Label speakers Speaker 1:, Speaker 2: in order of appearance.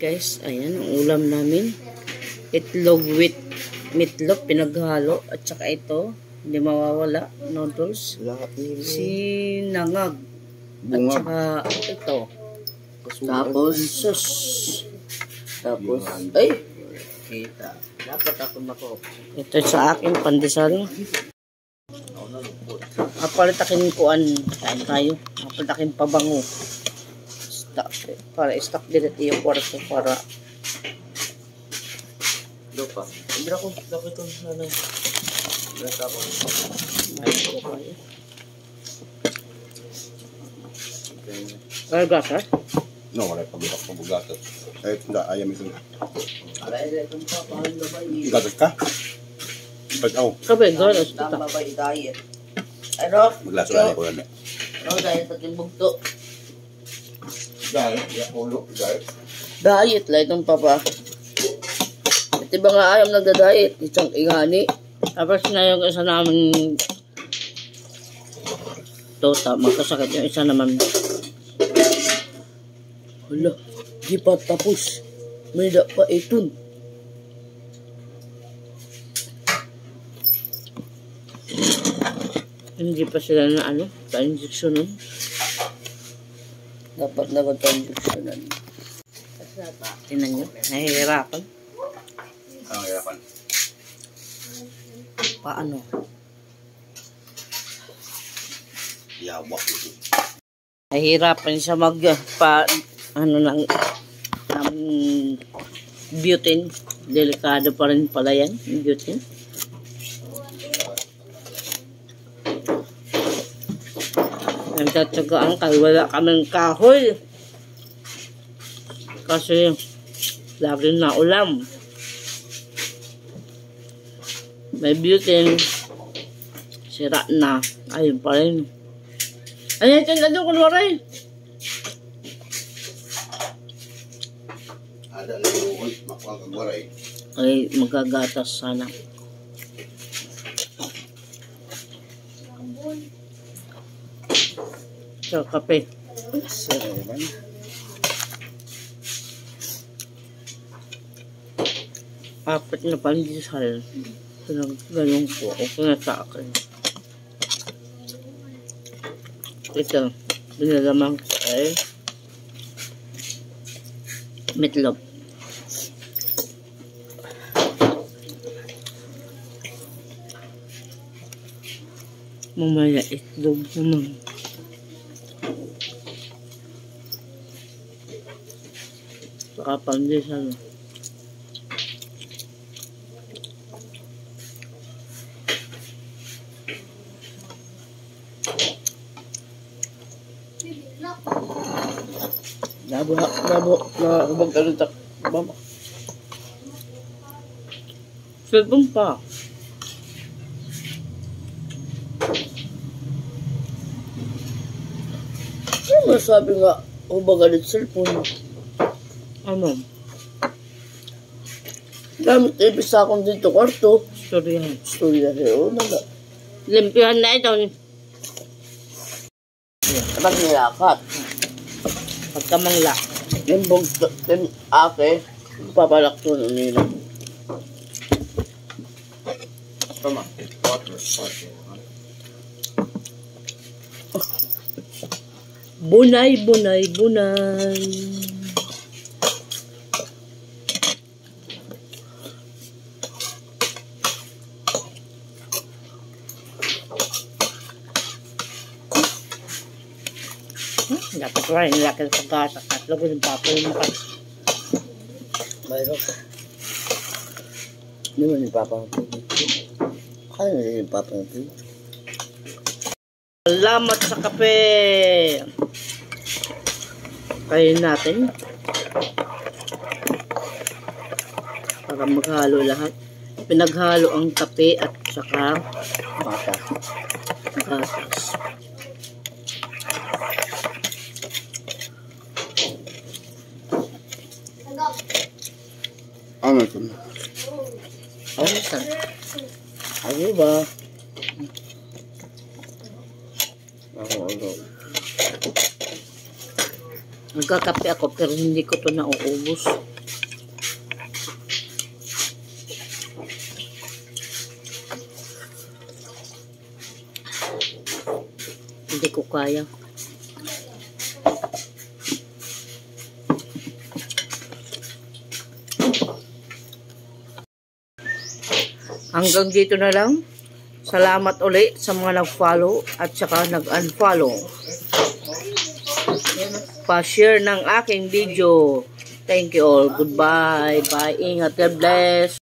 Speaker 1: Guys, ayan ang ulam namin. Itlog with meatloaf, pinaghalo. At saka ito, hindi mawawala, noodles. Sinangag. At saka ito. Tapos, sus. Tapos, ay! Kita. Dapat ako nako. Ito sa akin, pandesal. Apalitakin kuan. Kain tayo. Apalitakin pabango. Para stock din yung kwarto para lupa. Hindi ako dapat ito na lang. Nasa ako. Ay, ko kayo. Ay, gas, ha?
Speaker 2: No, wala pag-gatas. Eh, hindi, ayam ito.
Speaker 1: Alay, itong papahal na ba?
Speaker 2: Gatas ka? Pag-aw.
Speaker 1: Kabe, gatas.
Speaker 3: Tama ba yung diet? Ano?
Speaker 2: Maglaso na ko yan.
Speaker 3: Ano diet pati bugto?
Speaker 2: Diet? Yakulo, diet.
Speaker 1: Diet lang itong papa. At iba nga ayaw nagda-diet. Isang ingani. Tapos na yung isa namin tota. Magkasakit yung isa naman. Hala, di pa tapos. May da pa itun. Hindi pa sila na ano, pa-injection nun. Dapat na pa-injection nun. Tinan nyo, nahihirapan.
Speaker 2: Ang hirapan.
Speaker 1: Paano?
Speaker 2: Yawak ito.
Speaker 1: Nahihirapan siya ano lang, butane. Delikado pa rin pala yan, butane. Nagtatsagaan kayo, wala kaming kahoy. Kasi, lagi na ulam. May butane. Sira na. Ayun pa rin. Ayun, ito na doon, kunwari.
Speaker 2: Ada lewon, makuha kagwaray.
Speaker 1: Ay, magagatas sana. So, kape. Apat na pandesal. Ganun po. Okay na sa akin. Ito. Binalamang ay meatloaf. Mamaya itlog naman. Saka pandesal. Nabog kalitak. Mama. Cellphone pa. Ano masabi nga, ubagalit cellphone? Ano? Gamit ibisa akong dito kwarto. Storyahan. Storyahan. Limpihan na ito.
Speaker 3: Kapag nilakat.
Speaker 1: Pagkamangla.
Speaker 3: Yung bugto, yung ake, papalak ko nila.
Speaker 2: Tama. Water.
Speaker 1: Bunay, bunay, bunay. Dapat wala yung laki sa pagkasak at lago yung papo yung makas.
Speaker 3: Mayroon. Hindi mo yung papa ng tubig. Kaya na yung papa ng tubig.
Speaker 1: Salamat sa kape! Kain natin. Para maghalo lahat. Pinaghalo ang kape at saka gatas.
Speaker 2: Ano ito?
Speaker 1: Ano sa?
Speaker 3: Ano ba?
Speaker 1: Nagkakape ako pero hindi ko to nauubos. Hindi ko kaya. Hanggang dito na lang. Salamat uli sa mga nag-follow at saka nag-unfollow. Pa-share ng aking video. Thank you all. Goodbye. Bye. Ingat. God bless.